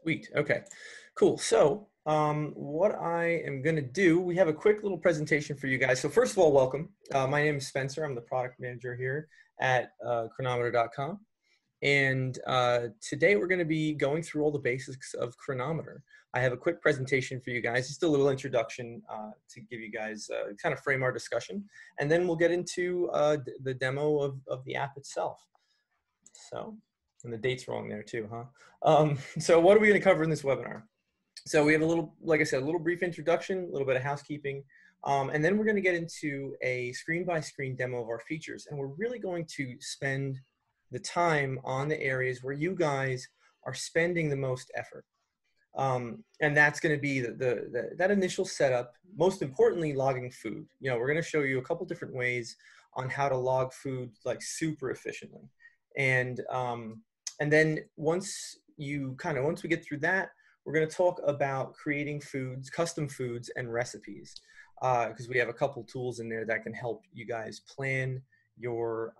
Sweet. Okay, cool. So, what I am going to do, we have a quick little presentation for you guys. So first of all, welcome. My name is Spencer. I'm the product manager here at Cronometer.com. And today we're going to be going through all the basics of Cronometer. I have a quick presentation for you guys, just a little introduction to give you guys kind of frame our discussion. And then we'll get into the demo of the app itself. So, and the date's wrong there too, huh? So what are we going to cover in this webinar? So we have a little, like I said, a little brief introduction, a little bit of housekeeping, and then we're going to get into a screen-by-screen demo of our features. And we're really going to spend the time on the areas where you guys are spending the most effort. And that's going to be that initial setup, most importantly, logging food. You know, we're going to show you a couple different ways on how to log food like super efficiently. And then once we get through that, we're going to talk about creating foods, custom foods and recipes, because we have a couple tools in there that can help you guys plan your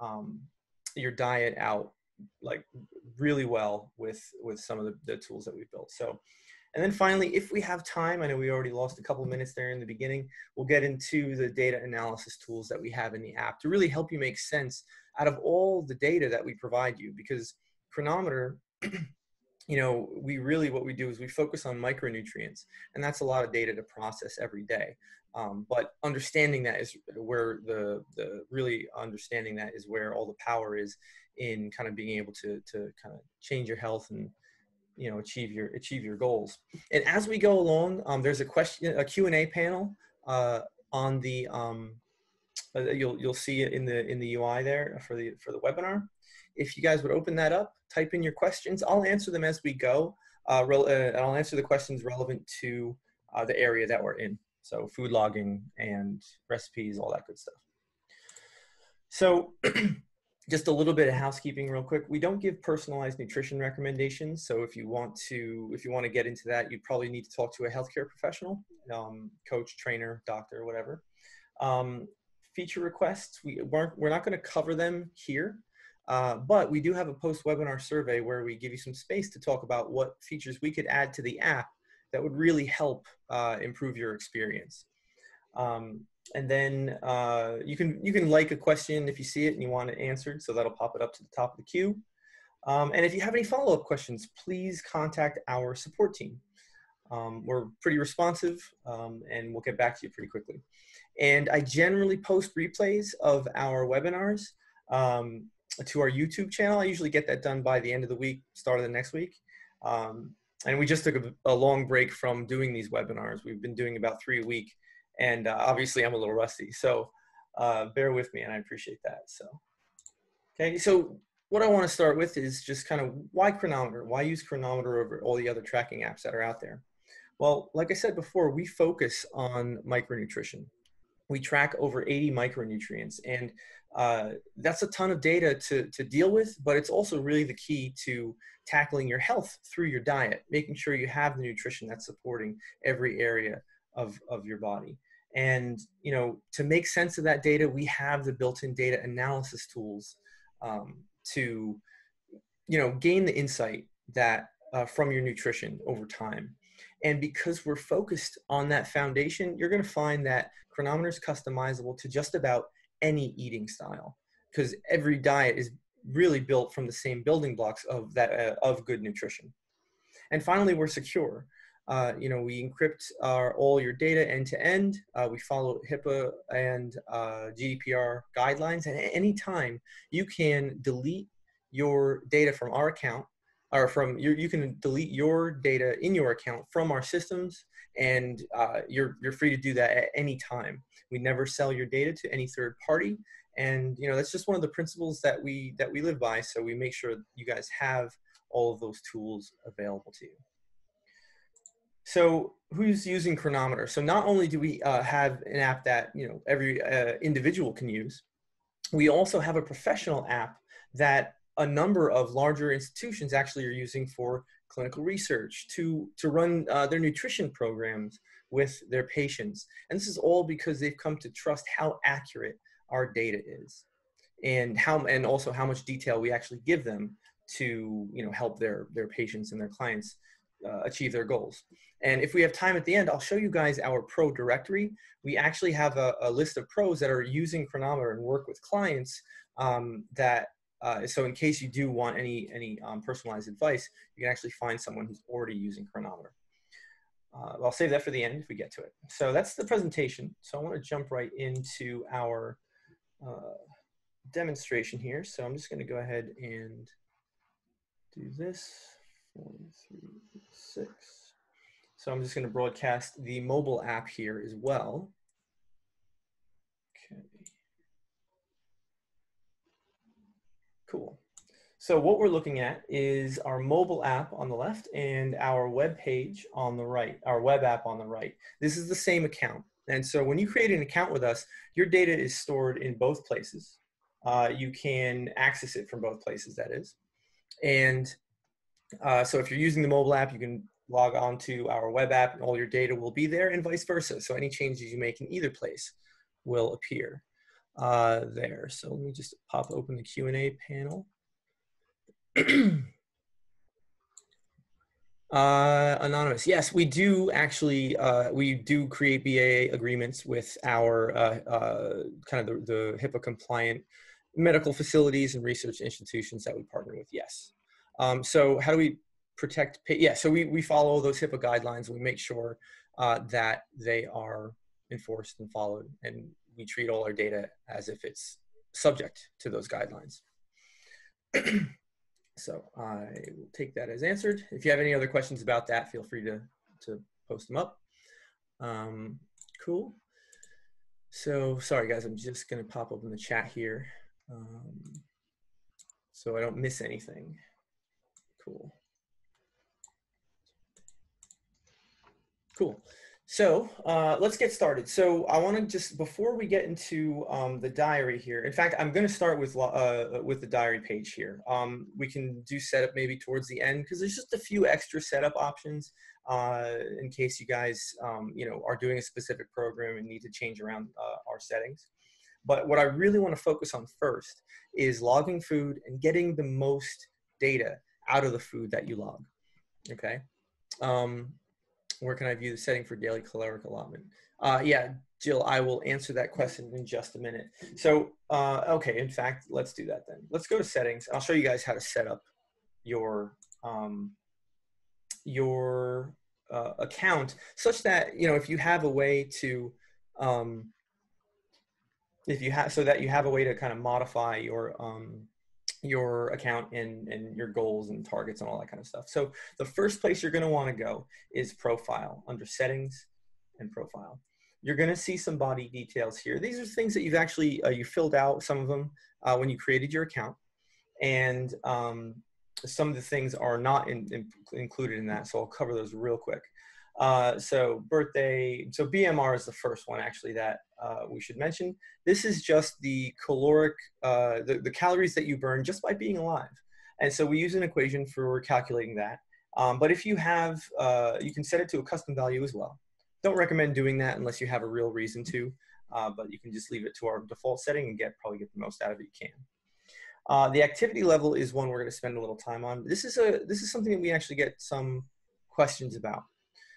diet out like really well with some of the tools that we've built. So, and then finally, if we have time, I know we already lost a couple of minutes there in the beginning, we'll get into the data analysis tools that we have in the app to really help you make sense out of all the data that we provide you, because Cronometer, you know, what we do is we focus on micronutrients, and that's a lot of data to process every day. But understanding that is where understanding that is where all the power is in kind of being able to kind of change your health and, you know, achieve your goals. And as we go along, there's a Q&A panel on the you'll see it in the UI there for the webinar. If you guys would open that up, type in your questions. I'll answer them as we go. And I'll answer the questions relevant to the area that we're in. So food logging and recipes, all that good stuff. So just a little bit of housekeeping real quick. We don't give personalized nutrition recommendations. So if you want to get into that, you probably need to talk to a healthcare professional, coach, trainer, doctor, whatever. Feature requests, we're not going to cover them here, but we do have a post-webinar survey where we give you some space to talk about what features we could add to the app that would really help improve your experience. And then you can like a question if you see it and you want it answered, so that'll pop it up to the top of the queue. And if you have any follow-up questions, please contact our support team. We're pretty responsive, and we'll get back to you pretty quickly. And I generally post replays of our webinars to our YouTube channel. I usually get that done by the end of the week, start of the next week. And we just took a long break from doing these webinars. We've been doing about 3 a week, and obviously I'm a little rusty. So bear with me, and I appreciate that. So, okay, so what I want to start with is just kind of why Cronometer? Why use Cronometer over all the other tracking apps that are out there? Well, like I said before, we focus on micronutrition. We track over 80 micronutrients, and that's a ton of data to deal with, but it's also really the key to tackling your health through your diet, making sure you have the nutrition that's supporting every area of your body. And, you know, to make sense of that data, we have the built-in data analysis tools to, you know, gain the insight that from your nutrition over time. And because we're focused on that foundation, you're going to find that Cronometer is customizable to just about any eating style, because every diet is really built from the same building blocks of good nutrition. And finally, we're secure. You know, we encrypt all your data end to end. We follow HIPAA and GDPR guidelines. And at any time, you can delete your data from our account, or you can delete your data in your account from our systems, and you're free to do that at any time. We never sell your data to any third party, and you know that's just one of the principles that we live by. So we make sure you guys have all of those tools available to you. So who's using Cronometer? So not only do we have an app that, you know, every individual can use, we also have a professional app that a number of larger institutions actually are using for clinical research to run their nutrition programs with their patients. And this is all because they've come to trust how accurate our data is, and also how much detail we actually give them to, you know, help their patients and their clients achieve their goals. And if we have time at the end, I'll show you guys our pro directory. We actually have a list of pros that are using Cronometer and work with clients so in case you do want any personalized advice, you can actually find someone who's already using Cronometer. I'll save that for the end if we get to it. So that's the presentation. So I want to jump right into our demonstration here. So I'm just going to go ahead and do this. 4, 3, 6. So I'm just going to broadcast the mobile app here as well. Okay. Cool. So what we're looking at is our mobile app on the left and our web page on the right, our web app on the right. This is the same account. And so when you create an account with us, your data is stored in both places. You can access it from both places, that is. And so if you're using the mobile app, you can log on to our web app and all your data will be there and vice versa. So any changes you make in either place will appear there. So let me just pop open the Q&A panel. Anonymous. Yes, we do actually, we do create BAA agreements with our kind of the HIPAA compliant medical facilities and research institutions that we partner with, yes. So how do we protect, yeah, so we follow those HIPAA guidelines. We make sure that they are enforced and followed, and we treat all our data as if it's subject to those guidelines. So I will take that as answered. If you have any other questions about that, feel free to post them up. Cool. So sorry guys, I'm just gonna pop open the chat here so I don't miss anything. Cool. Cool. So let's get started. So I want to just, before we get into the diary here, in fact, I'm going to start with the diary page here. We can do setup maybe towards the end because there's just a few extra setup options in case you guys, are doing a specific program and need to change around our settings. But what I really want to focus on first is logging food and getting the most data out of the food that you log. Okay. Where can I view the setting for daily caloric allotment? Yeah, Jill, I will answer that question in just a minute. So, okay, in fact, let's do that then. Let's go to settings. I'll show you guys how to set up your account such that, if you have a way to, so that you have a way to kind of modify your account and your goals and targets and all that kind of stuff. So the first place you're going to want to go is profile, under settings and profile. You're going to see some body details here. These are things that you've actually, you filled out, some of them when you created your account. And some of the things are not included in that. So I'll cover those real quick. So birthday, so BMR is the first one actually that we should mention. This is just the caloric, the calories that you burn just by being alive. And so we use an equation for calculating that. But if you have, you can set it to a custom value as well. Don't recommend doing that unless you have a real reason to, but you can just leave it to our default setting and probably get the most out of it you can. The activity level is one we're going to spend a little time on. This is something that we actually get some questions about.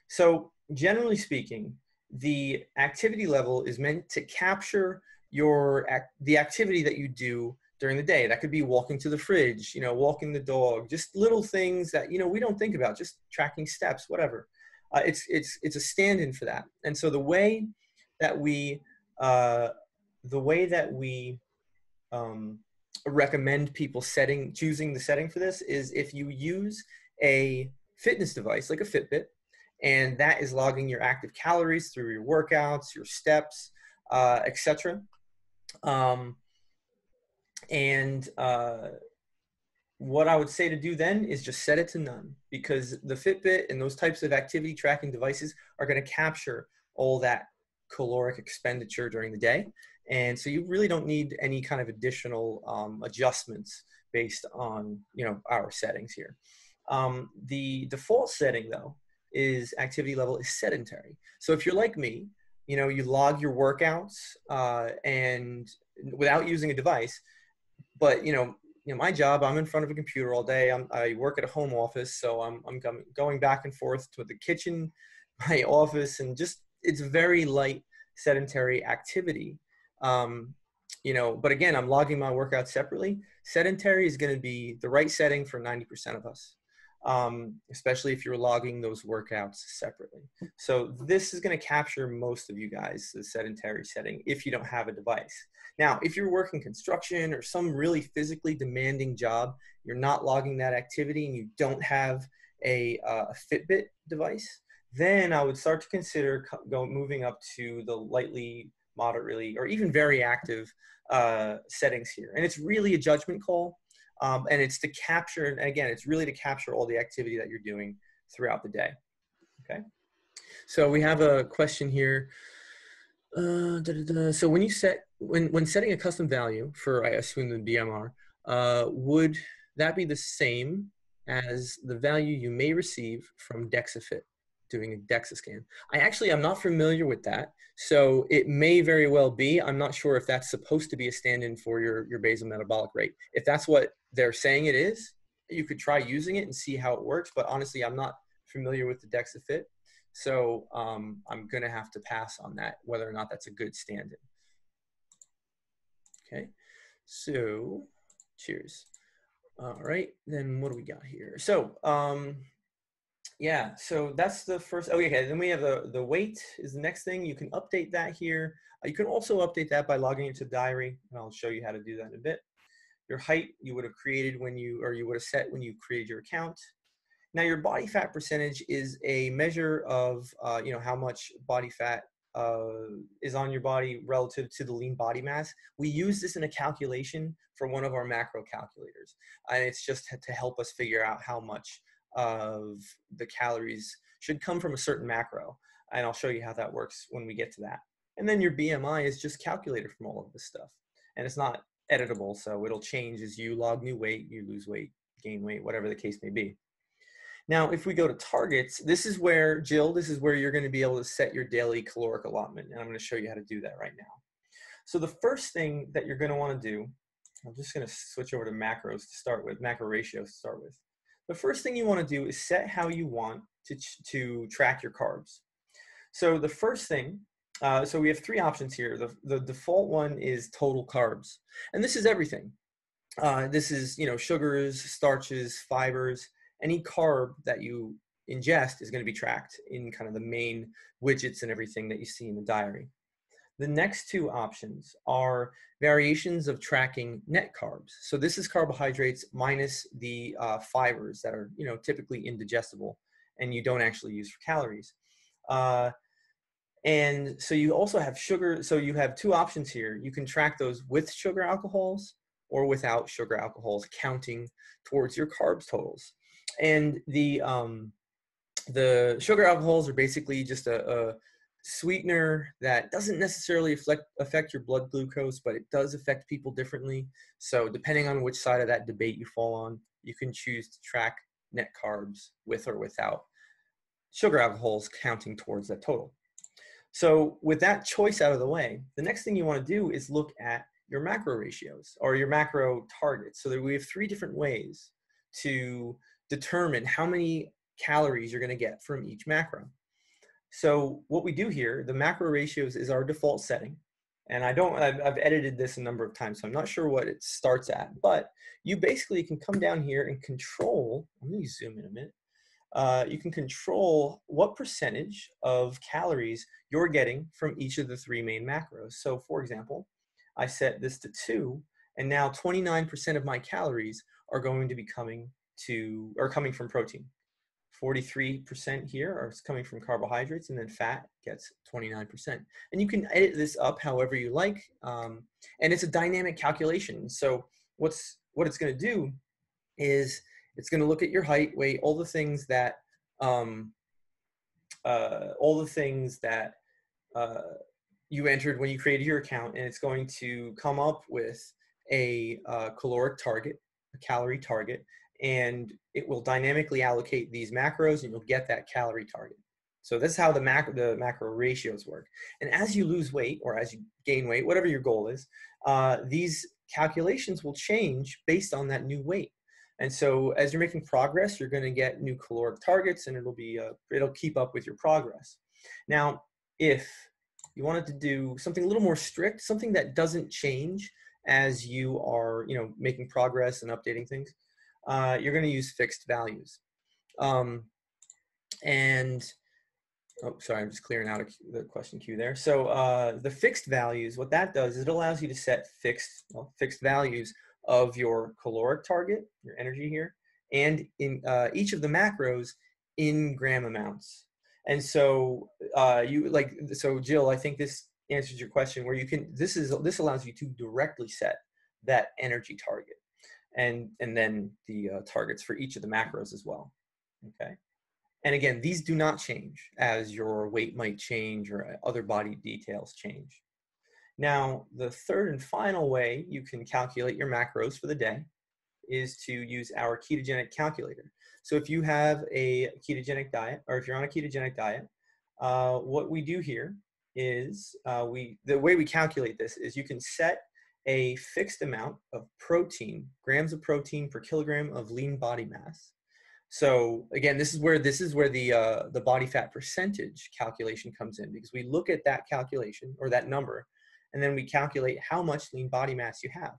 So generally speaking, the activity level is meant to capture the activity that you do during the day. That could be walking to the fridge, walking the dog, just little things that, we don't think about, just tracking steps, whatever. It's a stand-in for that. And so the way that we recommend people choosing the setting for this is if you use a fitness device like a Fitbit, and that is logging your active calories through your workouts, your steps, etc. What I would say to do then is just set it to none, because the Fitbit and those types of activity tracking devices are going to capture all that caloric expenditure during the day. And so you really don't need any kind of additional adjustments based on, our settings here. The default setting though is activity level is sedentary. So if you're like me, you log your workouts and without using a device, but my job, I'm in front of a computer all day. I work at a home office, so I'm going back and forth to the kitchen, my office, and just it's very light sedentary activity. But again, I'm logging my workouts separately. Sedentary is going to be the right setting for 90% of us, especially if you're logging those workouts separately. So this is going to capture most of you guys, the sedentary setting, if you don't have a device. Now, if you're working construction or some really physically demanding job, you're not logging that activity and you don't have a Fitbit device, then I would start to consider moving up to the lightly, moderately, or even very active settings here. And it's really a judgment call. And it's to capture, and again, it's really to capture all the activity that you're doing throughout the day. Okay. So we have a question here. So when setting a custom value for, I assume, the BMR, would that be the same as the value you may receive from DexaFit doing a DEXA scan? I'm not familiar with that, so it may very well be. I'm not sure if that's supposed to be a stand-in for your basal metabolic rate. If that's what they're saying it is, you could try using it and see how it works, but honestly, I'm not familiar with the DexaFit. So I'm going to have to pass on that, whether or not that's a good stand-in. Okay, so cheers. All right, then what do we got here? So yeah, so that's the first. Oh, okay, then we have the weight is the next thing. You can update that here. You can also update that by logging into diary, and I'll show you how to do that in a bit. Your height you would have created you would have set when you created your account. Now, your body fat percentage is a measure of, how much body fat is on your body relative to the lean body mass. We use this in a calculation for one of our macro calculators. And it's just to help us figure out how much of the calories should come from a certain macro. And I'll show you how that works when we get to that. And then your BMI is just calculated from all of this stuff. And it's not editable, so it'll change as you log new weight, you lose weight, gain weight, whatever the case may be. Now, if we go to targets, this is where you're going to be able to set your daily caloric allotment. And I'm going to show you how to do that right now. So the first thing that you're going to want to do, I'm just going to switch over to macros to start with, macro ratios to start with. The first thing you want to do is set how you want to track your carbs. So the first thing, so we have three options here. The default one is total carbs. And this is everything. This is, sugars, starches, fibers. Any carb that you ingest is going to be tracked in kind of the main widgets and everything that you see in the diary. The next two options are variations of tracking net carbs. So this is carbohydrates minus the fibers that are, typically indigestible and you don't actually use for calories. And so you also have sugar. So you have two options here. You can track those with sugar alcohols or without sugar alcohols, counting towards your carbs totals. And the sugar alcohols are basically just a sweetener that doesn't necessarily affect your blood glucose, but it does affect people differently. So depending on which side of that debate you fall on, you can choose to track net carbs with or without sugar alcohols counting towards that total. So with that choice out of the way, the next thing you want to do is look at your macro ratios or your macro targets. So that we have three different ways to determine how many calories you're going to get from each macro. So what we do here, the macro ratios is our default setting. And I've edited this a number of times, so I'm not sure what it starts at, but you basically can come down here and control, let me zoom in a minute. You can control what percentage of calories you're getting from each of the three main macros. So for example, I set this to 2, and now 29% of my calories are going to be coming from protein. 43% here are coming from carbohydrates, and then fat gets 29%. And you can edit this up however you like, and it's a dynamic calculation. So what it's going to do is it's going to look at your height, weight, all the things that you entered when you created your account, and it's going to come up with a caloric target, a calorie target, and it will dynamically allocate these macros, and you'll get that calorie target. So this is how the macro ratios work. And as you lose weight or as you gain weight, whatever your goal is, these calculations will change based on that new weight. And so as you're making progress, you're going to get new caloric targets, and it'll keep up with your progress. Now, if you wanted to do something a little more strict, something that doesn't change as you are, making progress and updating things, you're going to use fixed values. Oh, sorry, I'm just clearing out the question queue there. So the fixed values, what that does is it allows you to set fixed values of your caloric target, your energy here, and in each of the macros in gram amounts. And so so Jill, I think this answers your question where this allows you to directly set that energy target and then the targets for each of the macros as well. Okay. And again, these do not change as your weight might change or other body details change. Now, the third and final way you can calculate your macros for the day is to use our ketogenic calculator. So if you have a ketogenic diet, or if you're on a ketogenic diet, what we do here is the way we calculate this is you can set a fixed amount of protein, grams of protein per kilogram of lean body mass. So again, this is where the body fat percentage calculation comes in, because we look at that calculation or that number, and then we calculate how much lean body mass you have.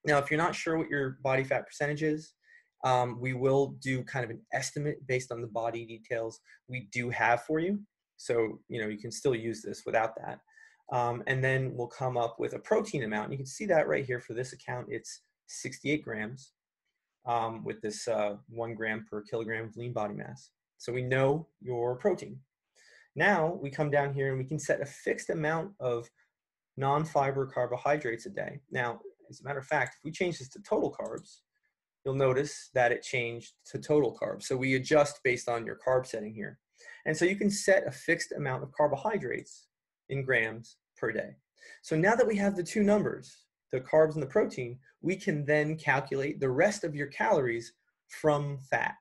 Now, if you're not sure what your body fat percentage is, we will do kind of an estimate based on the body details we do have for you. So, you can still use this without that. And then we'll come up with a protein amount. You can see that right here for this account, it's 68 grams. With this 1 gram per kilogram of lean body mass. So we know your protein. Now we come down here and we can set a fixed amount of non-fiber carbohydrates a day. Now, as a matter of fact, if we change this to total carbs, you'll notice that it changed to total carbs. So we adjust based on your carb setting here. And so you can set a fixed amount of carbohydrates in grams per day. So now that we have the two numbers, the carbs and the protein, we can then calculate the rest of your calories from fat,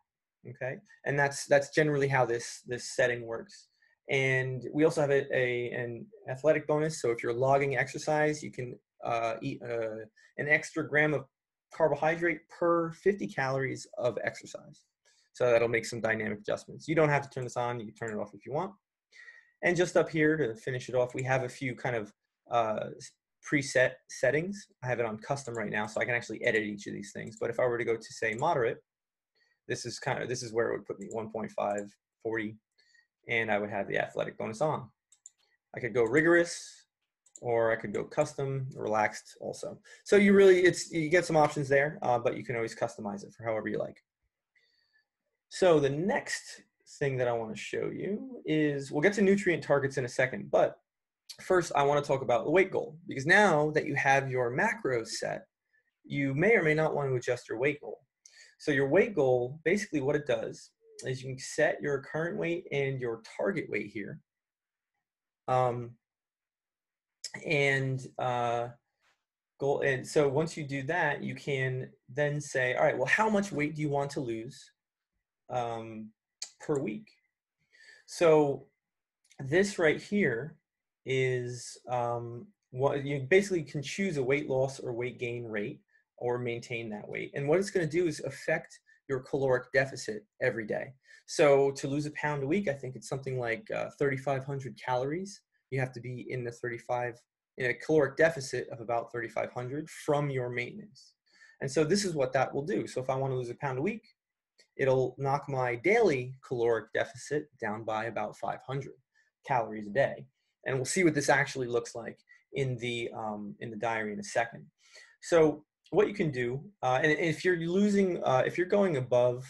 okay? And that's generally how this setting works. And we also have an athletic bonus. So if you're logging exercise, you can eat an extra gram of carbohydrate per 50 calories of exercise. So that'll make some dynamic adjustments. You don't have to turn this on. You can turn it off if you want. And just up here to finish it off, we have a few kind of preset settings. I have it on custom right now, so I can actually edit each of these things. But if I were to go to say moderate, this is where it would put me 1.5, 40, and I would have the athletic bonus on. I could go rigorous, or I could go custom, relaxed also. So you get some options there, but you can always customize it for however you like. So the next thing that I want to show you is, we'll get to nutrient targets in a second, but first, I want to talk about the weight goal, because now that you have your macros set, you may or may not want to adjust your weight goal. So your weight goal, basically what it does is you can set your current weight and your target weight here. And so once you do that, you can then say, all right, well, how much weight do you want to lose per week? So this right here is what you basically can choose a weight loss or weight gain rate or maintain that weight. And what it's going to do is affect your caloric deficit every day. So to lose a pound a week, I think it's something like 3,500 calories. You have to be in a caloric deficit of about 3,500 from your maintenance. And so this is what that will do. So if I want to lose a pound a week, it'll knock my daily caloric deficit down by about 500 calories a day. And we'll see what this actually looks like in the diary in a second. So what you can do, and if you're if you're going above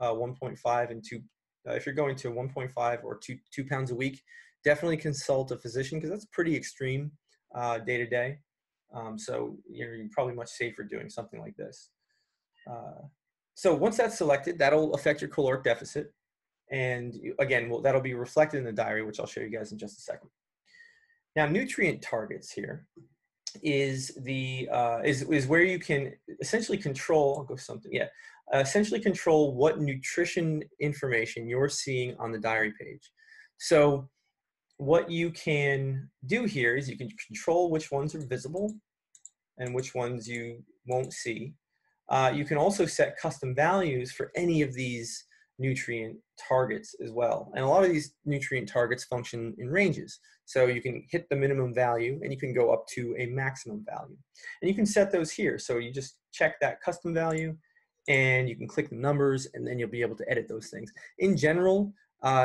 1.5 and 2, if you're going to 1.5 or 2 pounds a week, definitely consult a physician, because that's pretty extreme day to day. So you're probably much safer doing something like this. So once that's selected, that'll affect your caloric deficit. And again, that'll be reflected in the diary, which I'll show you guys in just a second. Now, nutrient targets here is where you can essentially control, essentially control what nutrition information you're seeing on the diary page. So what you can do here is you can control which ones are visible and which ones you won't see. You can also set custom values for any of these nutrient targets as well. And a lot of these nutrient targets function in ranges. So you can hit the minimum value and you can go up to a maximum value. And you can set those here. So you just check that custom value and you can click the numbers and then you'll be able to edit those things. In general,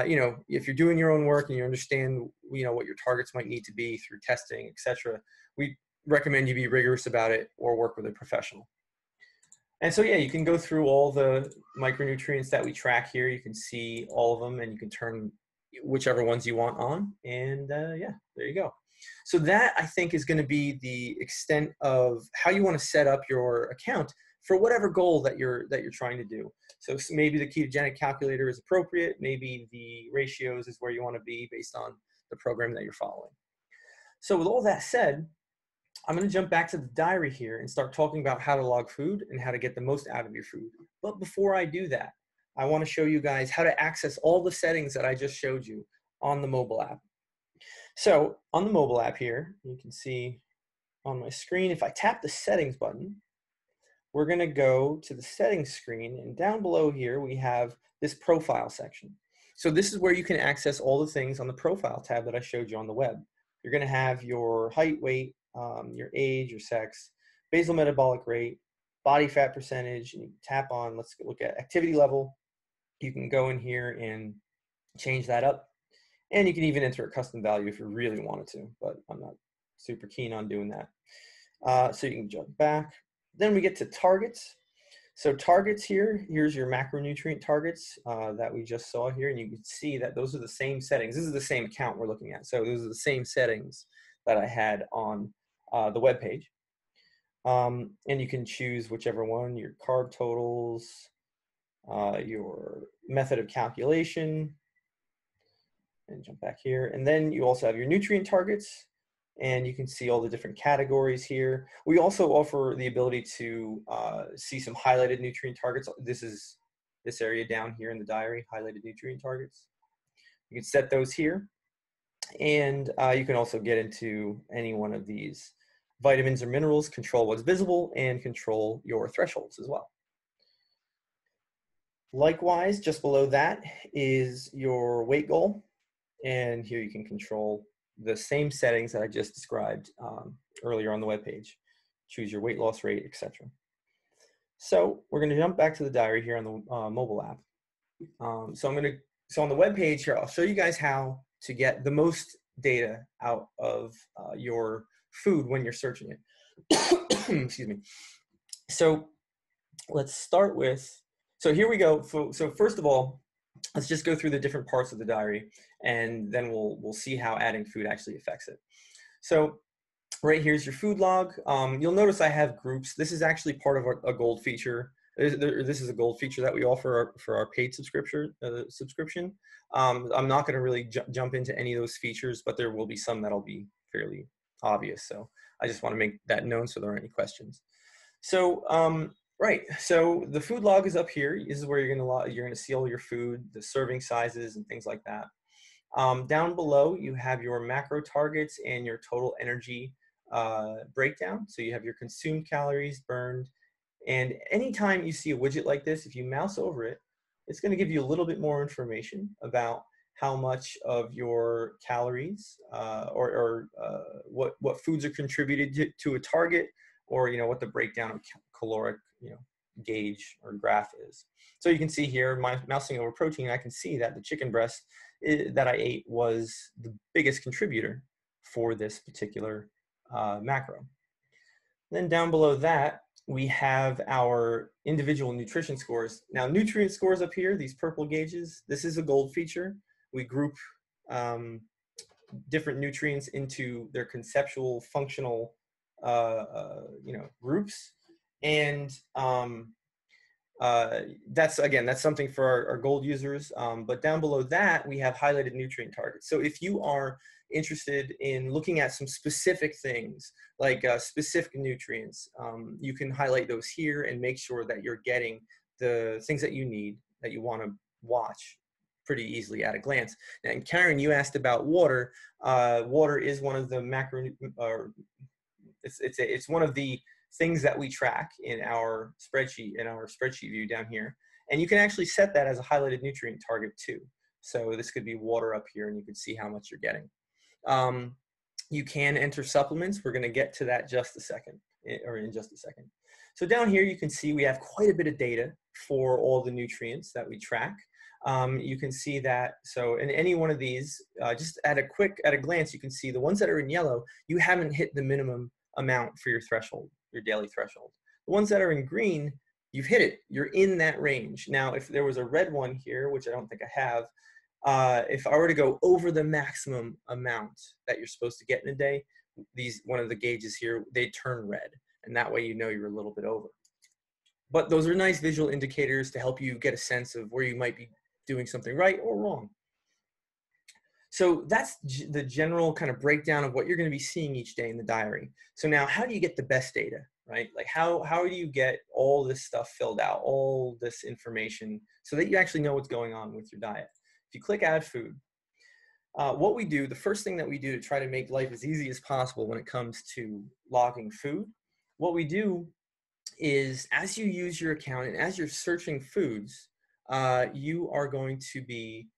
you know, if you're doing your own work and you understand, you know, what your targets might need to be through testing, etc., we recommend you be rigorous about it or work with a professional. And so, yeah, you can go through all the micronutrients that we track here. You can see all of them and you can turn whichever ones you want on. And yeah, there you go. So that, I think, is going to be the extent of how you want to set up your account for whatever goal that you're trying to do. So maybe the ketogenic calculator is appropriate. Maybe the ratios is where you want to be based on the program that you're following. So with all that said, I'm going to jump back to the diary here and start talking about how to log food and how to get the most out of your food. But before I do that, I want to show you guys how to access all the settings that I just showed you on the mobile app. So on the mobile app here, you can see on my screen, if I tap the settings button, we're going to go to the settings screen, and down below here we have this profile section. So this is where you can access all the things on the profile tab that I showed you on the web. You're going to have your height, weight, your age, your sex, basal metabolic rate, body fat percentage, and you can tap on, let's look at activity level. You can go in here and change that up, and you can even enter a custom value if you really wanted to, but I'm not super keen on doing that. So you can jump back. Then we get to targets. So targets here, here's your macronutrient targets that we just saw here, and you can see that those are the same settings. This is the same account we're looking at. So those are the same settings that I had on the web page. And you can choose whichever one, your carb totals, your method of calculation, and jump back here. And then you also have your nutrient targets, and you can see all the different categories here. We also offer the ability to see some highlighted nutrient targets. This is this area down here in the diary, highlighted nutrient targets. You can set those here. And you can also get into any one of these vitamins or minerals, control what's visible, and control your thresholds as well. Likewise, just below that is your weight goal. And here you can control the same settings that I just described earlier on the web page. Choose your weight loss rate, etc. So we're going to jump back to the diary here on the mobile app. So on the web page here, I'll show you guys how to get the most data out of your food when you're searching it. Excuse me. So let's start with, so here we go. So first of all, let's just go through the different parts of the diary, and then we'll see how adding food actually affects it. So right here's your food log. You'll notice I have groups. This is actually part of a gold feature. This is a gold feature that we offer for our paid subscription. I'm not going to really jump into any of those features, but there will be some that'll be fairly obvious. So I just want to make that known so there aren't any questions. So right, so the food log is up here. This is where you're going to see all your food, the serving sizes, and things like that. Down below, you have your macro targets and your total energy breakdown. So you have your consumed calories, burned, and anytime you see a widget like this, if you mouse over it, it's going to give you a little bit more information about how much of your calories or what foods are contributed to a target, or what the breakdown of caloric gauge or graph is. So you can see here, mousing over protein, I can see that the chicken breast that I ate was the biggest contributor for this particular macro. Then down below that, we have our individual nutrition scores. Now, nutrient scores up here, these purple gauges, this is a gold feature. We group different nutrients into their conceptual, functional groups. And that's something for our gold users. But down below that, we have highlighted nutrient targets. So if you are interested in looking at some specific things, like specific nutrients, you can highlight those here and make sure that you're getting the things that you need, that you want to watch pretty easily at a glance. And Karen, you asked about water. Water is one of the It's one of the things that we track in our spreadsheet view down here. And you can actually set that as a highlighted nutrient target too. So this could be water up here, and you can see how much you're getting. You can enter supplements. We're going to get to that in just a second. So down here, you can see we have quite a bit of data for all the nutrients that we track. You can see that, so in any one of these, just at a glance, you can see the ones that are in yellow, you haven't hit the minimum amount for your threshold, your daily threshold. The ones that are in green, you've hit it. You're in that range. Now, if there was a red one here, which I don't think I have, if I were to go over the maximum amount that you're supposed to get in a day, one of the gauges here, they turn red. And that way you know you're a little bit over. But those are nice visual indicators to help you get a sense of where you might be doing something right or wrong. So that's the general kind of breakdown of what you're going to be seeing each day in the diary. So now, how do you get the best data, right? Like how do you get all this stuff filled out, all this information, so that you actually know what's going on with your diet? If you click add food, what we do, the first thing that we do to try to make life as easy as possible when it comes to logging food, what we do is, as you use your account and as you're searching foods, you are going to be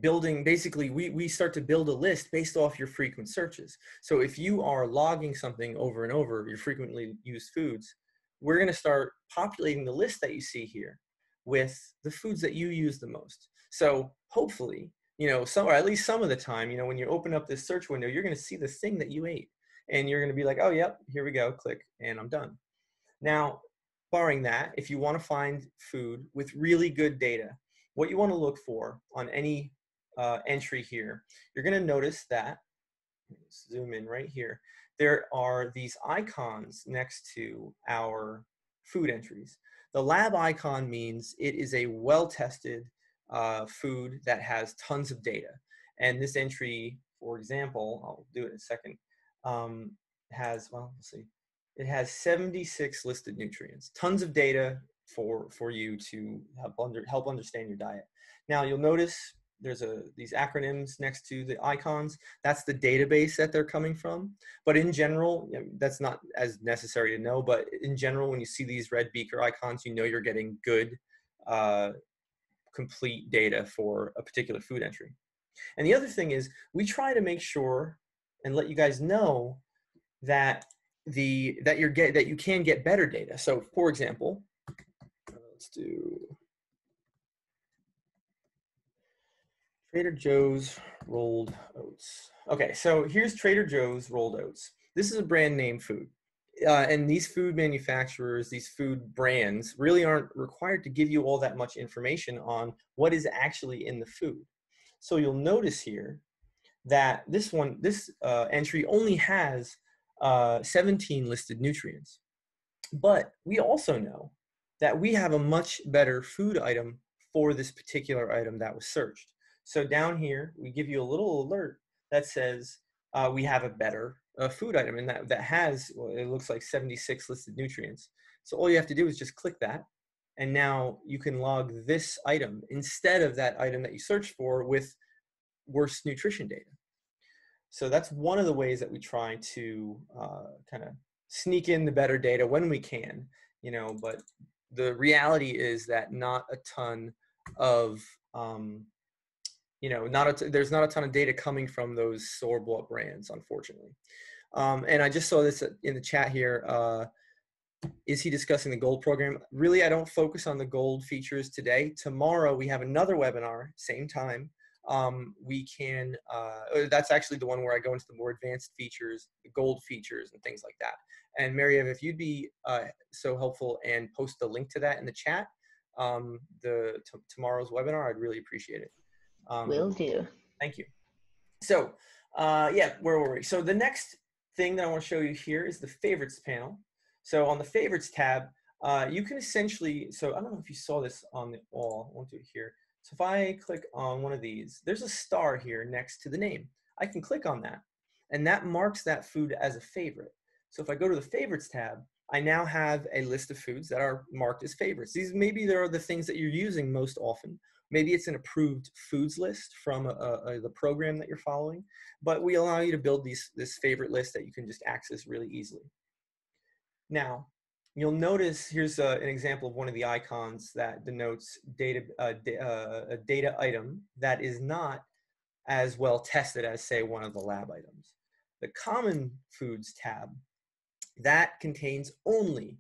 building, basically, we start to build a list based off your frequent searches. So if you are logging something over and over, your frequently used foods, we're going to start populating the list that you see here with the foods that you use the most. So hopefully, or at least some of the time, when you open up this search window, you're going to see the thing that you ate. And you're going to be like, oh, yep, here we go, click, and I'm done. Now, barring that, if you want to find food with really good data, what you want to look for on any entry here, you're going to notice that, zoom in right here, there are these icons next to our food entries. The lab icon means it is a well-tested food that has tons of data. And this entry, for example, I'll do it in a second, has, well, let's see, it has 76 listed nutrients, tons of data for you to help understand your diet. Now you'll notice there's these acronyms next to the icons. That's the database that they're coming from. But in general, that's not as necessary to know, but in general, when you see these red beaker icons, you know you're getting good, complete data for a particular food entry. And the other thing is, we try to make sure and let you guys know that you can get better data. So for example, let's do Trader Joe's rolled oats. Okay, so here's Trader Joe's rolled oats. This is a brand name food. And these food manufacturers, these food brands really aren't required to give you all that much information on what is actually in the food. So you'll notice here that this entry only has 17 listed nutrients. But we also know that we have a much better food item for this particular item that was searched. So down here, we give you a little alert that says we have a better food item, and that has, well, it looks like 76 listed nutrients. So all you have to do is just click that, and now you can log this item instead of that item that you searched for with worse nutrition data. So that's one of the ways that we try to kind of sneak in the better data when we can, but the reality is that not a ton of, there's not a ton of data coming from those store-bought brands, unfortunately. And I just saw this in the chat here. Is he discussing the gold program? Really, I don't focus on the gold features today. Tomorrow, we have another webinar, same time. That's actually the one where I go into the more advanced features, the gold features and things like that. And Mary-Ev, if you'd be so helpful and post the link to that in the chat, tomorrow's webinar, I'd really appreciate it. Will do. Thank you. So yeah, where were we? So the next thing that I want to show you here is the favorites panel. So on the favorites tab, you can essentially, so I don't know if you saw this on the all, I won't do it here. So if I click on one of these, there's a star here next to the name. I can click on that, and that marks that food as a favorite. So if I go to the favorites tab, I now have a list of foods that are marked as favorites. These, maybe there are the things that you're using most often. Maybe it's an approved foods list from the program that you're following, but we allow you to build this favorite list that you can just access really easily. Now, you'll notice here's an example of one of the icons that denotes a data item that is not as well tested as, say, one of the lab items. The Common Foods tab, that contains only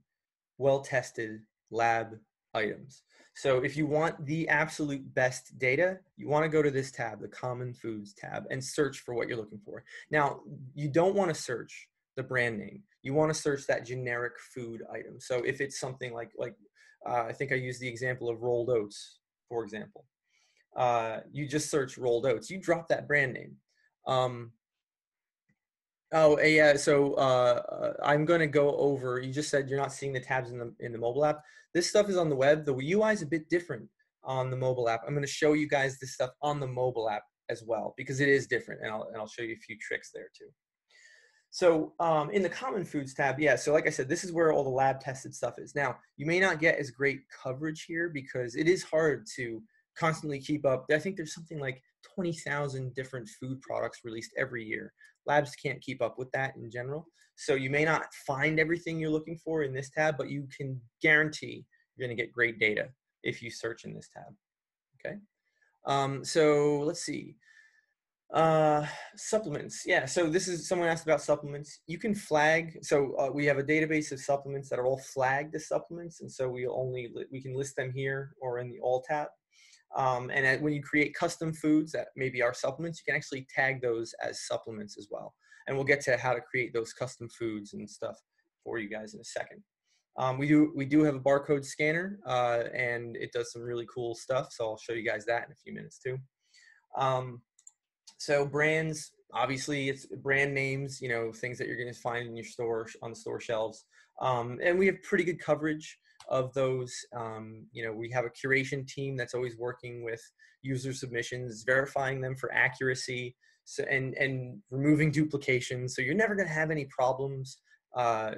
well-tested lab items. So if you want the absolute best data, you want to go to this tab, the Common Foods tab, and search for what you're looking for. Now, you don't want to search the brand name. You want to search that generic food item. So if it's something like I think I used the example of rolled oats, for example. You just search rolled oats. You drop that brand name. Oh, yeah. So I'm going to go over. You just said you're not seeing the tabs in the mobile app. This stuff is on the web. The UI is a bit different on the mobile app. I'm going to show you guys this stuff on the mobile app as well because it is different, and I'll show you a few tricks there too. So in the Common Foods tab, yeah. So like I said, this is where all the lab tested stuff is. Now, you may not get as great coverage here because it is hard to constantly keep up. I think there's something like 20,000 different food products released every year. Labs can't keep up with that in general. So you may not find everything you're looking for in this tab, but you can guarantee you're going to get great data if you search in this tab. Okay. So let's see. Supplements. Yeah. So this is, someone asked about supplements. You can flag. So we have a database of supplements that are all flagged as supplements. And so we can list them here or in the all tab. When you create custom foods that maybe are supplements, you can actually tag those as supplements as well. And we'll get to how to create those custom foods and stuff for you guys in a second. We do have a barcode scanner, and it does some really cool stuff. So I'll show you guys that in a few minutes too. So brands, obviously it's brand names, you know, things that you're going to find in your store, on the store shelves. And we have pretty good coverage of those. You know, we have a curation team that's always working with user submissions, verifying them for accuracy, and removing duplications. So you're never going to have any problems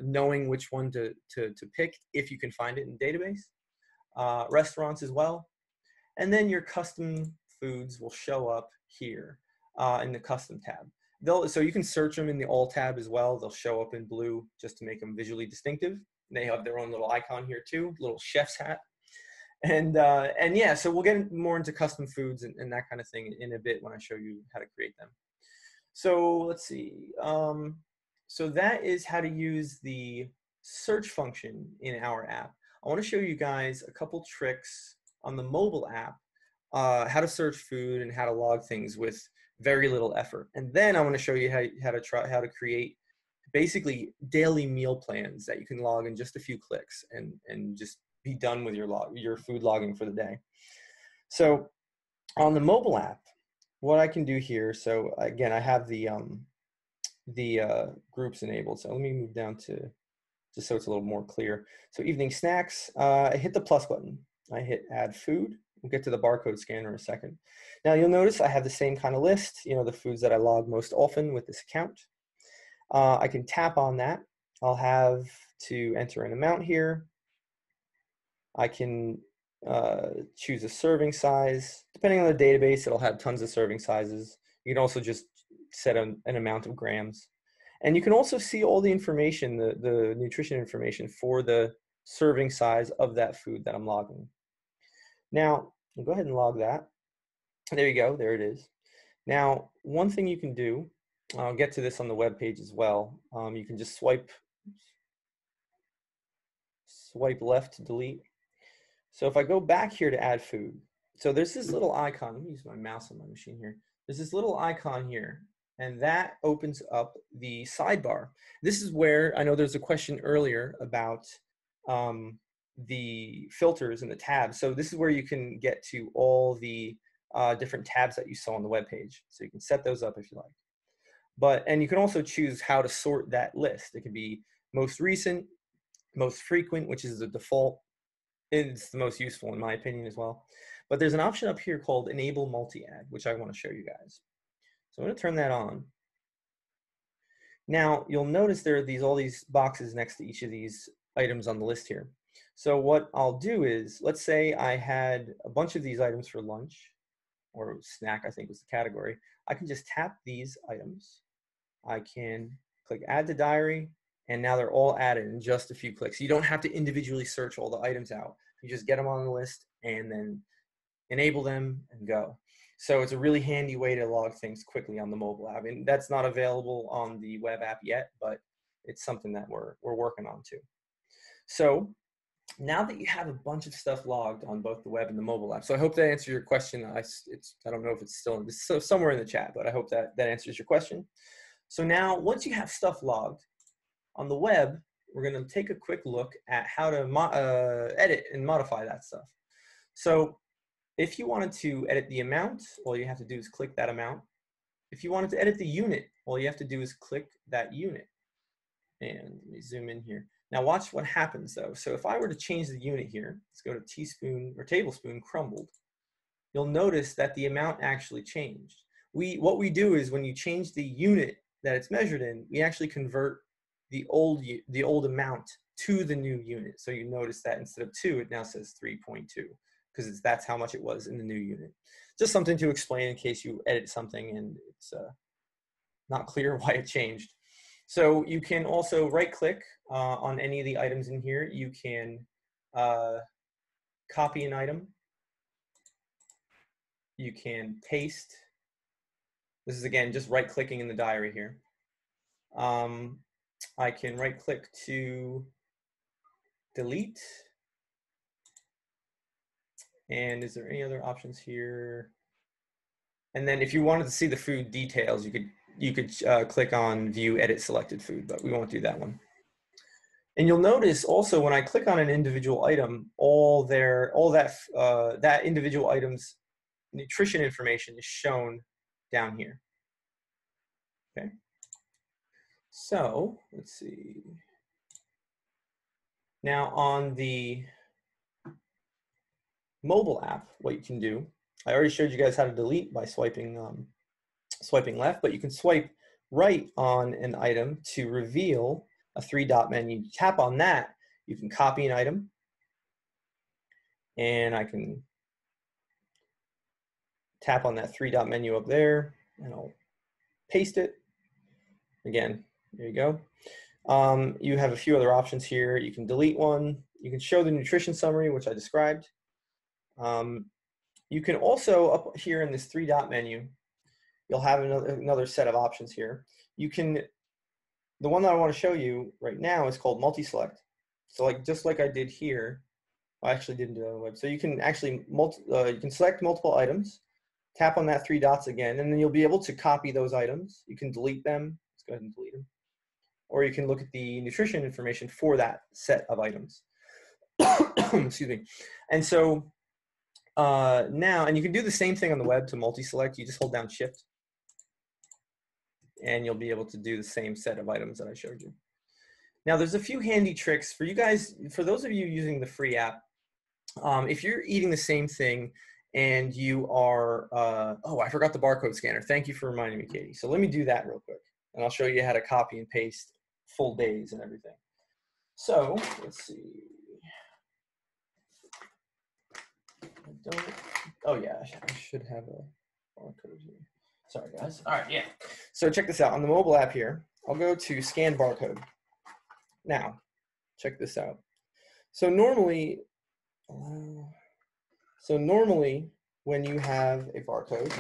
knowing which one to pick if you can find it in the database. Restaurants as well. And then your custom foods will show up here in the custom tab. So you can search them in the all tab as well. They'll show up in blue just to make them visually distinctive. They have their own little icon here too, little chef's hat. And yeah, so we'll get more into custom foods and that kind of thing in a bit when I show you how to create them. So let's see. So that is how to use the search function in our app. I want to show you guys a couple tricks on the mobile app, how to search food and how to log things with very little effort. And then I want to show you how to create basically daily meal plans that you can log in just a few clicks and just be done with your food logging for the day. So on the mobile app, what I can do here, so again, I have the groups enabled. So let me move down to, just so it's a little more clear. So evening snacks, I hit the plus button. I hit add food. We'll get to the barcode scanner in a second. Now you'll notice I have the same kind of list, you know, the foods that I log most often with this account. I can tap on that. I'll have to enter an amount here. I can choose a serving size. Depending on the database, it'll have tons of serving sizes. You can also just set an amount of grams. And you can also see all the information, the nutrition information for the serving size of that food that I'm logging. Now, I'll go ahead and log that. There you go, there it is. Now, one thing you can do, I'll get to this on the web page as well. You can just swipe left to delete. So if I go back here to add food, so there's this little icon. Let me use my mouse on my machine here. There's this little icon here, and that opens up the sidebar. This is where, I know there's a question earlier about the filters and the tabs. So this is where you can get to all the different tabs that you saw on the web page. So you can set those up if you like. And you can also choose how to sort that list. It can be most recent, most frequent, which is the default. It's the most useful in my opinion as well. But there's an option up here called Enable Multi-Add, which I want to show you guys. So I'm going to turn that on. Now, you'll notice there are all these boxes next to each of these items on the list here. So what I'll do is, let's say I had a bunch of these items for lunch, or snack, I think was the category. I can just tap these items. I can click add to diary, and now they're all added in just a few clicks. You don't have to individually search all the items out. You just get them on the list and then enable them and go. So it's a really handy way to log things quickly on the mobile app. And that's not available on the web app yet, but it's something that we're working on too. So now that you have a bunch of stuff logged on both the web and the mobile app, so I hope that answers your question. I don't know if it's still somewhere in the chat, but I hope that answers your question. So now, once you have stuff logged on the web, we're going to take a quick look at how to edit and modify that stuff. So if you wanted to edit the amount, all you have to do is click that amount. If you wanted to edit the unit, all you have to do is click that unit. And let me zoom in here. Now watch what happens though. So if I were to change the unit here, let's go to teaspoon or tablespoon crumbled, you'll notice that the amount actually changed. What we do is when you change the unit that it's measured in, we actually convert the old amount to the new unit. So you notice that instead of 2, it now says 3.2 because that's how much it was in the new unit. Just something to explain in case you edit something and it's not clear why it changed. So you can also right-click on any of the items in here. You can copy an item. You can paste. This is, again, just right-clicking in the diary here. I can right-click to delete. And is there any other options here? And then if you wanted to see the food details, you could click on View Edit Selected Food, but we won't do that one. And you'll notice also when I click on an individual item, that individual item's nutrition information is shown down here. Okay. So let's see. Now on the mobile app, what you can do, I already showed you guys how to delete by swiping left, but you can swipe right on an item to reveal a 3-dot menu. You tap on that, you can copy an item, and I can tap on that 3-dot menu up there, and I'll paste it. Again, there you go. You have a few other options here. You can delete one. You can show the nutrition summary, which I described. You can also, up here in this 3-dot menu, you'll have another set of options here. The one that I want to show you right now is called multi-select. So just like I did here, I actually didn't do it on the web. So you can actually, you can select multiple items, tap on that 3 dots again, and then you'll be able to copy those items. You can delete them. Let's go ahead and delete them. Or you can look at the nutrition information for that set of items. Excuse me. And so now, and you can do the same thing on the web to multi-select. You just hold down Shift, and you'll be able to do the same set of items that I showed you. Now, there's a few handy tricks for you guys. For those of you using the free app, if you're eating the same thing and you are, oh, I forgot the barcode scanner. Thank you for reminding me, Katie. So let me do that real quick, and I'll show you how to copy and paste full days and everything. So let's see. Oh yeah, I should have a barcode here. Sorry guys. All right, yeah. So check this out. On the mobile app here, I'll go to scan barcode. Now, check this out. So normally when you have a barcode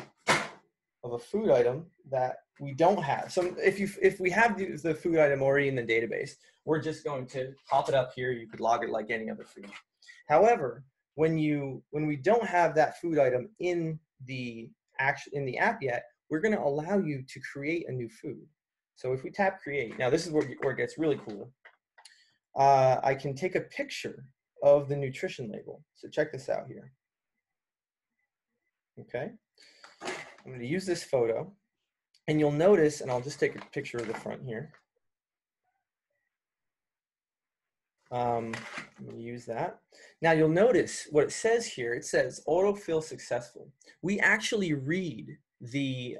of a food item that we don't have, so if we have the food item already in the database, we're just going to pop it up here. You could log it like any other food. However, when we don't have that food item in the app yet, we're going to allow you to create a new food. So if we tap create, now this is where it gets really cool. I can take a picture of the nutrition label. So check this out here. Okay, I'm going to use this photo, and you'll notice, and I'll just take a picture of the front here. I'm going to use that. Now you'll notice what it says here. It says autofill successful. We actually read the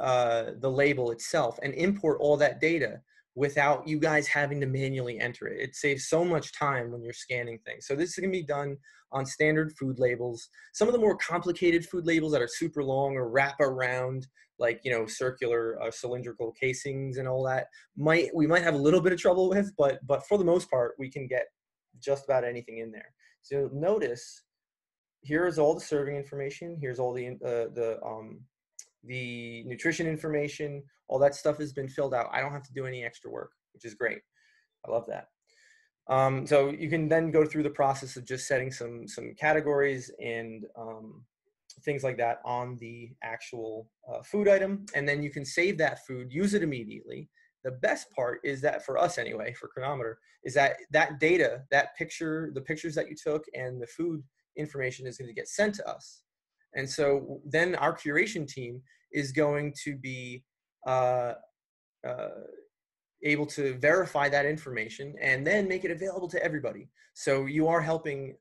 label itself and import all that data without you guys having to manually enter it. It saves so much time when you're scanning things. So this is gonna be done on standard food labels. Some of the more complicated food labels that are super long or wrap around, like, you know, circular cylindrical casings and all that, we might have a little bit of trouble with, but for the most part, we can get just about anything in there. So notice, here is all the serving information. Here's all the nutrition information. All that stuff has been filled out. I don't have to do any extra work, which is great. I love that. So you can then go through the process of just setting some categories and things like that on the actual food item, and then you can save that food, use it immediately. The best part is that, for us anyway, for Cronometer, is that that data, that picture, the pictures that you took and the food information is going to get sent to us. And so then our curation team is going to be able to verify that information and then make it available to everybody. So you are helping,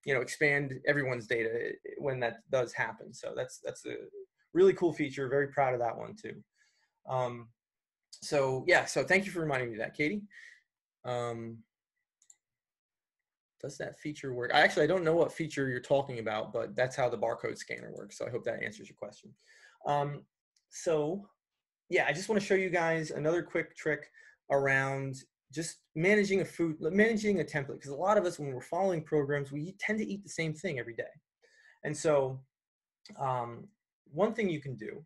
you know, expand everyone's data when that does happen. So that's a really cool feature. Very proud of that one too. So yeah, so thank you for reminding me of that, Katie. Does that feature work? I don't know what feature you're talking about, but that's how the barcode scanner works. So I hope that answers your question. So yeah, I just want to show you guys another quick trick around just managing a template, because a lot of us, when we're following programs, we tend to eat the same thing every day. And so one thing you can do,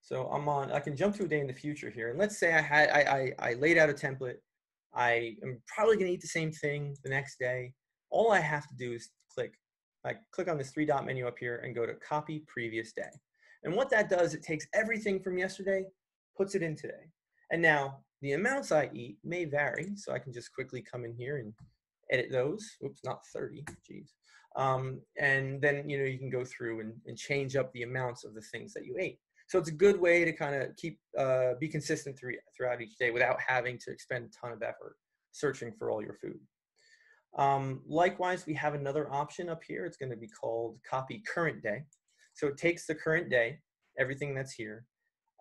so I can jump to a day in the future here, and let's say I laid out a template. I am probably going to eat the same thing the next day. All I have to do is click on this 3-dot menu up here and go to copy previous day. And what that does, it takes everything from yesterday, puts it in today. And now the amounts I eat may vary, so I can just quickly come in here and edit those. Oops, not 30, geez. And then, you know, you can go through and change up the amounts of the things that you ate. So it's a good way to kind of be consistent throughout each day without having to expend a ton of effort searching for all your food. Likewise, we have another option up here. It's going to be called copy current day. So it takes the current day, everything that's here.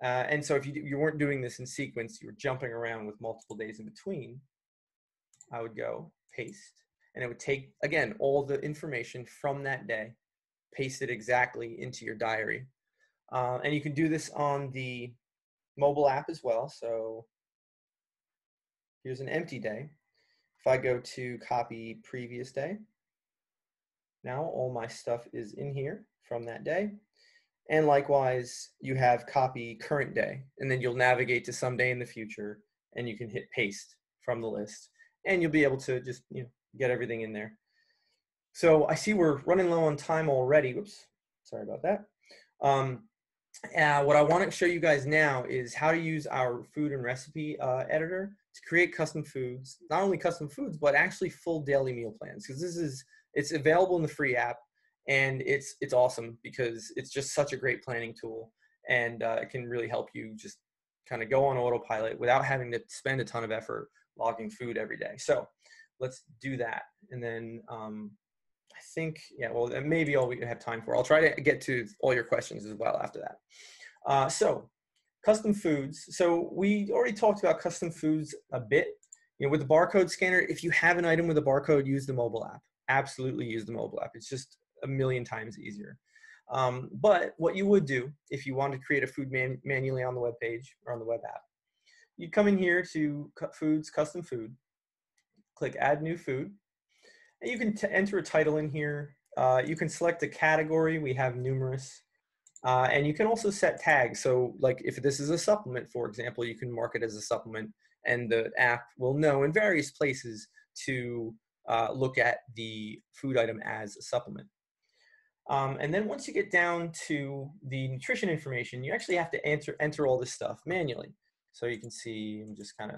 And so if you weren't doing this in sequence, you were jumping around with multiple days in between, I would go paste, and it would take, again, all the information from that day, paste it exactly into your diary. And you can do this on the mobile app as well. So here's an empty day. If I go to copy previous day, now all my stuff is in here from that day. And likewise, you have copy current day, and then you'll navigate to some day in the future, and you can hit paste from the list, and you'll be able to just, you know, get everything in there. So I see we're running low on time already. Whoops, sorry about that. What I want to show you guys now is how to use our food and recipe editor to create custom foods, not only custom foods, but actually full daily meal plans. Because it's available in the free app, and it's awesome because it's just such a great planning tool, and it can really help you just kind of go on autopilot without having to spend a ton of effort logging food every day. So let's do that. And then I think, yeah, well, that may be all we have time for. I'll try to get to all your questions as well after that. So custom foods. So we already talked about custom foods a bit. You know, with the barcode scanner, if you have an item with a barcode, use the mobile app. Absolutely use the mobile app. It's just a million times easier. But what you would do if you want to create a food manually on the web page or on the web app, you come in here to Foods, Custom Food, click Add New Food, and you can enter a title in here. You can select a category. We have numerous. And you can also set tags. So like if this is a supplement, for example, you can mark it as a supplement, and the app will know in various places to look at the food item as a supplement. And then once you get down to the nutrition information, you actually have to enter all this stuff manually. So you can see I'm just kind of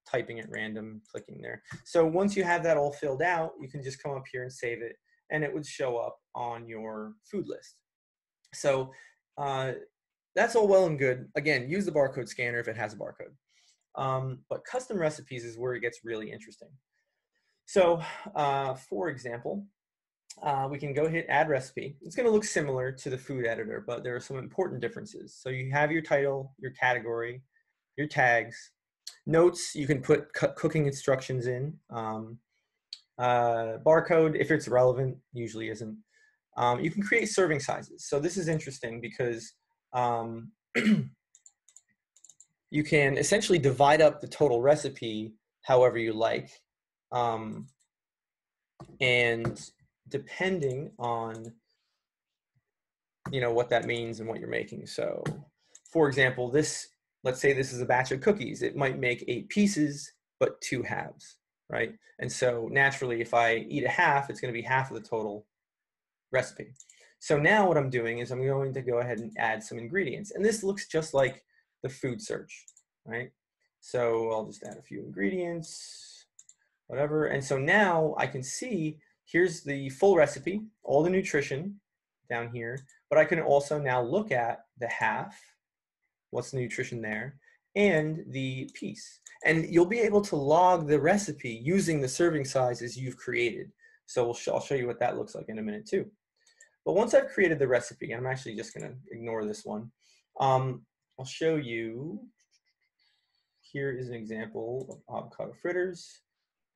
typing at random, clicking there. So once you have that all filled out, you can just come up here and save it, and it would show up on your food list. So that's all well and good. Again, use the barcode scanner if it has a barcode. But custom recipes is where it gets really interesting. So for example, we can go hit add recipe. It's going to look similar to the food editor, but there are some important differences. So you have your title, your category, your tags, Notes, you can put cooking instructions in. Barcode, if it's relevant, usually isn't. You can create serving sizes. So this is interesting because you can essentially divide up the total recipe however you like. And depending on, you know, what that means and what you're making. So for example, this, let's say this is a batch of cookies. It might make 8 pieces, but 2 halves, right? And so naturally, if I eat a half, it's going to be half of the total recipe. So now what I'm doing is I'm going to go ahead and add some ingredients. And this looks just like the food search, right? So I'll just add a few ingredients, whatever. And so now I can see, here's the full recipe, all the nutrition down here, but I can also now look at the half, what's the nutrition there, and the piece. And you'll be able to log the recipe using the serving sizes you've created. So I'll show you what that looks like in a minute too. But once I've created the recipe, I'm actually just going to ignore this one. I'll show you. Here is an example of avocado fritters.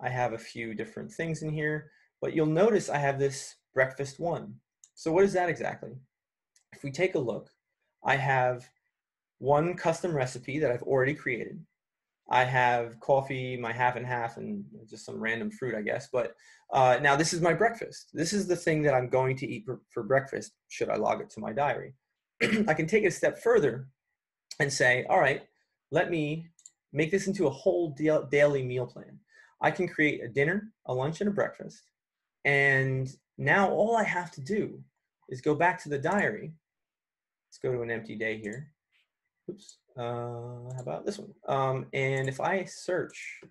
I have a few different things in here, but you'll notice I have this breakfast one. So what is that exactly? If we take a look, I have one custom recipe that I've already created. I have coffee, my half and half, and just some random fruit, I guess. But now this is my breakfast. This is the thing that I'm going to eat for breakfast, should I log it to my diary. I can take it a step further and say, all right, let me make this into a whole daily meal plan. I can create a dinner, a lunch, and a breakfast. And now all I have to do is go back to the diary. Let's go to an empty day here. Oops. How about this one? And if I search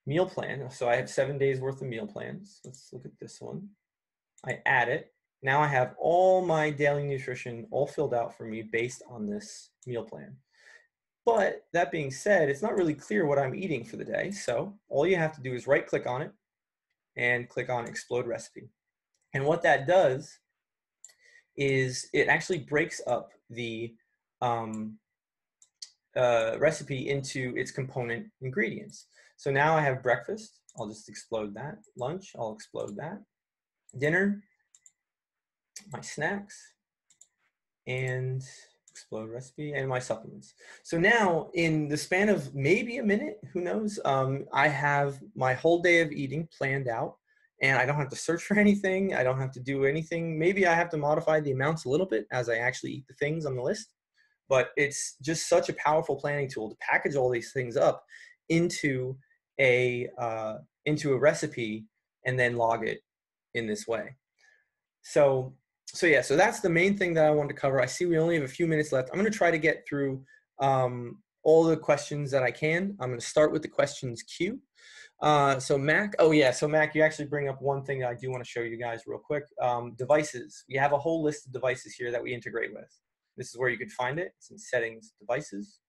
meal plan, so I have 7 days worth of meal plans. Let's look at this one. I add it. Now I have all my daily nutrition all filled out for me based on this meal plan. But that being said, it's not really clear what I'm eating for the day. So all you have to do is right click on it and click on explode recipe. And what that does is it actually breaks up the recipe into its component ingredients. So now I have breakfast, I'll just explode that. Lunch, I'll explode that. Dinner, my snacks, and explode recipe, and my supplements. So now in the span of maybe a minute, who knows, I have my whole day of eating planned out, and I don't have to search for anything. I don't have to do anything. Maybe I have to modify the amounts a little bit as I actually eat the things on the list. But it's just such a powerful planning tool to package all these things up into a recipe and then log it in this way. So yeah, so that's the main thing that I wanted to cover. I see we only have a few minutes left. I'm going to try to get through all the questions that I can. I'm going to start with the questions queue. So Mac, so Mac, you actually bring up one thing that I do want to show you guys real quick. Devices. We have a whole list of devices here that we integrate with. This is where you can find it. It's in settings, devices.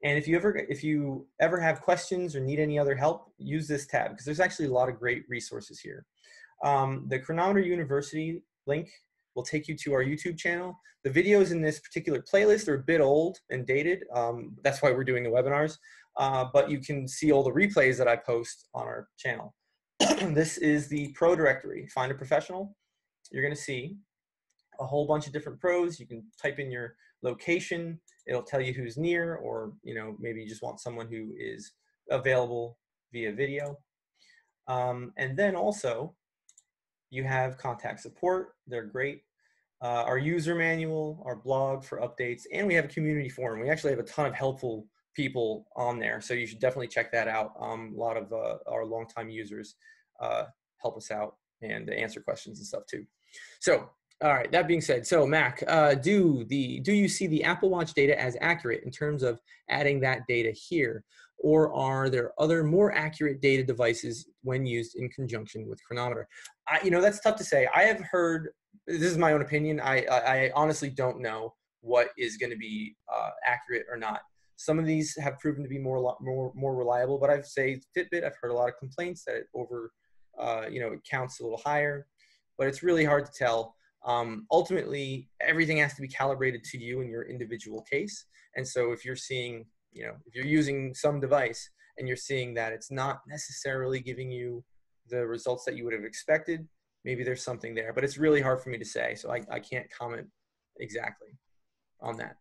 And if you ever have questions or need any other help, use this tab because there's actually a lot of great resources here. The Cronometer University link will take you to our YouTube channel. The videos in this particular playlist are a bit old and dated. That's why we're doing the webinars. But you can see all the replays that I post on our channel. This is the pro directory. Find a professional. You're going to see a whole bunch of different pros. You can type in your location. It'll tell you who's near, or maybe you just want someone who is available via video. And then also you have contact support. They're great. Our user manual, our blog for updates, and we have a community forum. We actually have a ton of helpful people on there, so you should definitely check that out. A lot of our longtime users help us out and answer questions and stuff too. So, all right, that being said, so Mac, do you see the Apple Watch data as accurate in terms of adding that data here? Or are there other more accurate data devices when used in conjunction with Cronometer? That's tough to say. I have heard, this is my own opinion, I honestly don't know what is going to be accurate or not. Some of these have proven to be more reliable, but I've say Fitbit, I've heard a lot of complaints that it counts a little higher, but it's really hard to tell. Ultimately, everything has to be calibrated to you in your individual case. And so if you're seeing you know, if you're using some device and you're seeing that it's not necessarily giving you the results that you would have expected, maybe there's something there, but it's really hard for me to say. So I can't comment exactly on that.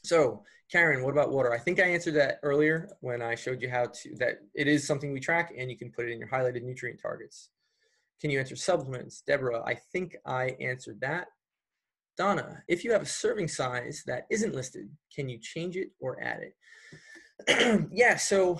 So Karen, what about water? I think I answered that earlier when I showed you how to, that it is something we track and you can put it in your highlighted nutrient targets. Can you enter supplements? Deborah, I think I answered that. Donna, if you have a serving size that isn't listed, can you change it or add it? Yeah, so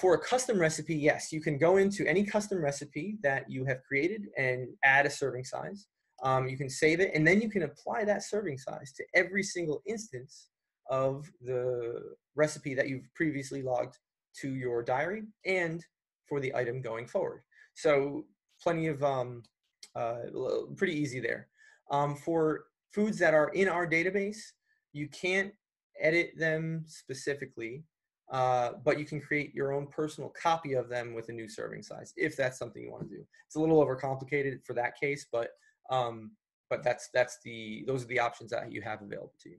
for a custom recipe, yes, you can go into any custom recipe that you have created and add a serving size. You can save it, and then you can apply that serving size to every single instance of the recipe that you've previously logged to your diary and for the item going forward. So plenty of, pretty easy there. For foods that are in our database, you can't edit them specifically, but you can create your own personal copy of them with a new serving size, if that's something you want to do. It's a little overcomplicated for that case, but those are the options that you have available to you.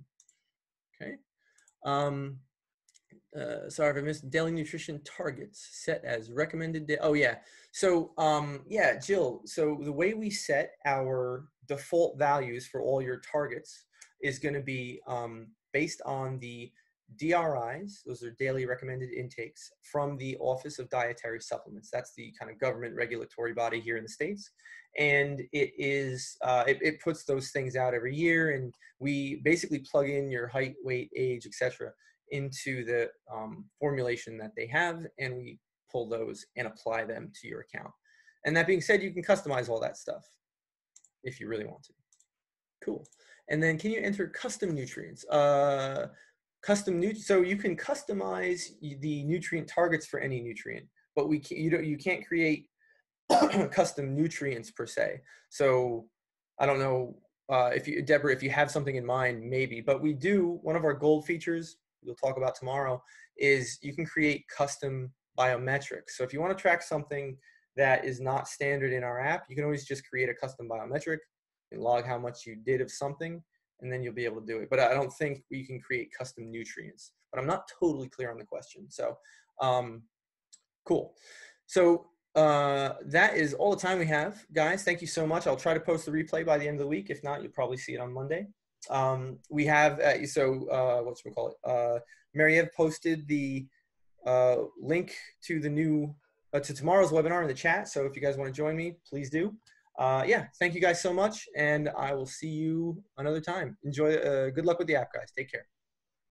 Okay. Sorry if I missed daily nutrition targets set as recommended. Oh yeah. So yeah, Jill. So the way we set our default values for all your targets is going to be based on the DRIs. Those are daily recommended intakes from the Office of Dietary Supplements. That's the kind of government regulatory body here in the States. And it is, it puts those things out every year, and we basically plug in your height, weight, age, etc. into the formulation that they have, and we pull those and apply them to your account. And that being said, you can customize all that stuff if you really want to. Cool. And then can you enter custom nutrients? So you can customize the nutrient targets for any nutrient, but you can't create custom nutrients per se. So I don't know Deborah, if you have something in mind, maybe, but we do, one of our gold features we'll talk about tomorrow is you can create custom biometrics. So if you want to track something that is not standard in our app, you can always just create a custom biometric and log how much you did of something, and then you'll be able to do it. But I don't think you can create custom nutrients, but I'm not totally clear on the question. So cool. So that is all the time we have, guys. Thank you so much. I'll try to post the replay by the end of the week. If not, you'll probably see it on Monday. We have, Mary-Eve posted the link to the new, to tomorrow's webinar in the chat. So if you guys want to join me, please do. Yeah, thank you guys so much, and I will see you another time. Enjoy, good luck with the app, guys. Take care.